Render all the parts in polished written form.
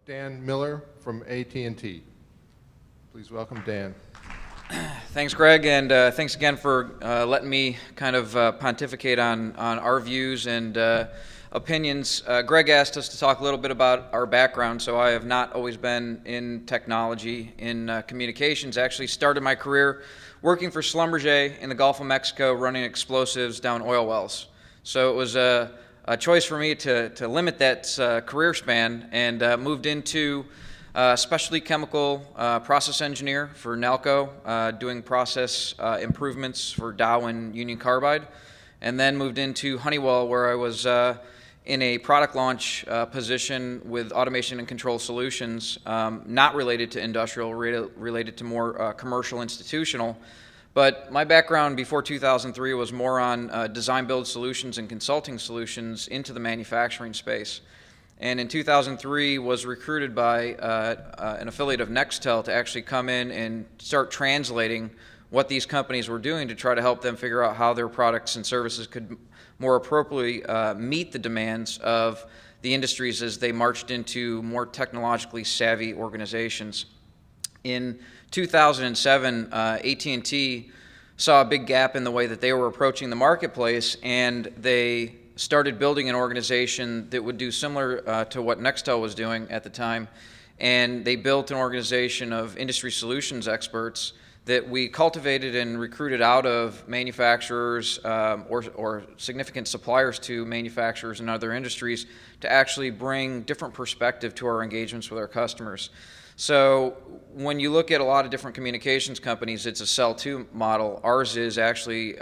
Dan Miller from AT&T. Please welcome Dan. Thanks, Greg, and thanks again for letting me kind of pontificate on our views and opinions. Greg asked us to talk a little bit about our background, so I have not always been in technology, in communications. I actually started my career working for Schlumberger in the Gulf of Mexico, running explosives down oil wells. So it was a choice for me to limit that career span, and moved into specialty chemical process engineer for Nalco, doing process improvements for Dow and Union Carbide, and then moved into Honeywell, where I was in a product launch position with automation and control solutions, not related to industrial, related to more commercial institutional. But my background before 2003 was more on design build solutions and consulting solutions into the manufacturing space. And in 2003 was recruited by an affiliate of Nextel to actually come in and start translating what these companies were doing to try to help them figure out how their products and services could more appropriately meet the demands of the industries as they marched into more technologically savvy organizations. In 2007, AT&T saw a big gap in the way that they were approaching the marketplace, and they started building an organization that would do similar to what Nextel was doing at the time. And they built an organization of industry solutions experts that we cultivated and recruited out of manufacturers or significant suppliers to manufacturers and other industries to actually bring different perspective to our engagements with our customers. So when you look at a lot of different communications companies, it's a sell-to model. Ours is actually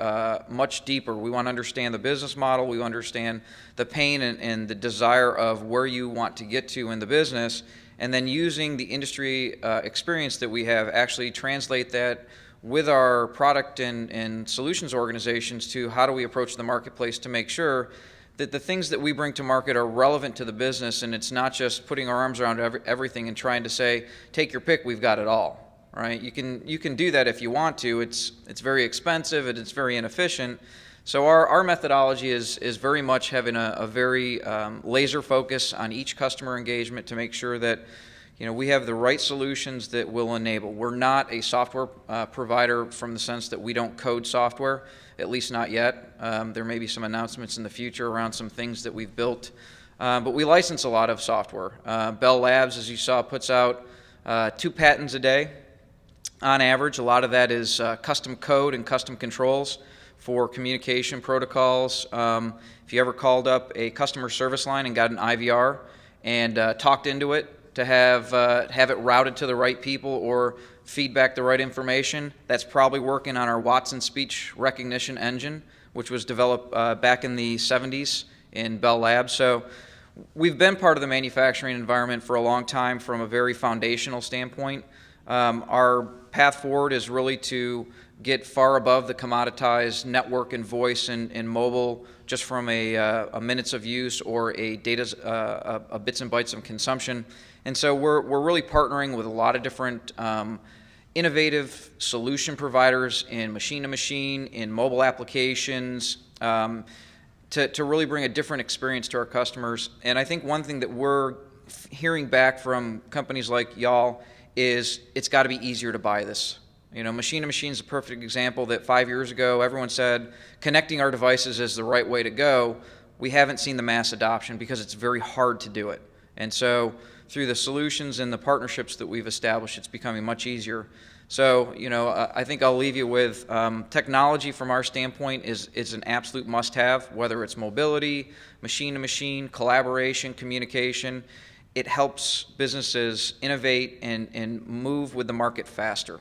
much deeper. We want to understand the business model. We understand the pain and the desire of where you want to get to in the business, and then using the industry experience that we have, actually translate that with our product and solutions organizations to how do we approach the marketplace to make sure that the things that we bring to market are relevant to the business, and it's not just putting our arms around everything and trying to say, take your pick, we've got it all, right? You can do that if you want to. It's very expensive and it's very inefficient. So our methodology is very much having a very laser focus on each customer engagement to make sure that we have the right solutions that will enable. We're not a software provider from the sense that we don't code software, at least not yet. There may be some announcements in the future around some things that we've built, but we license a lot of software. Bell Labs, as you saw, puts out 2 patents a day on average. A lot of that is custom code and custom controls for communication protocols. If you ever called up a customer service line and got an IVR and talked into it to have it routed to the right people or feedback the right information, that's probably working on our Watson speech recognition engine, which was developed back in the 70s in Bell Labs. So we've been part of the manufacturing environment for a long time from a very foundational standpoint. Our path forward is really to get far above the commoditized network and voice and mobile just from a minutes of use or a bits and bytes of consumption. And so we're really partnering with a lot of different innovative solution providers in machine-to-machine, in mobile applications, to really bring a different experience to our customers. And I think one thing that we're hearing back from companies like y'all is it's got to be easier to buy this. Machine-to-machine is a perfect example that 5 years ago everyone said connecting our devices is the right way to go. We haven't seen the mass adoption because it's very hard to do it. And so through the solutions and the partnerships that we've established, it's becoming much easier. So, I think I'll leave you with technology from our standpoint is an absolute must-have, whether it's mobility, machine-to-machine, collaboration, communication. It helps businesses innovate and move with the market faster.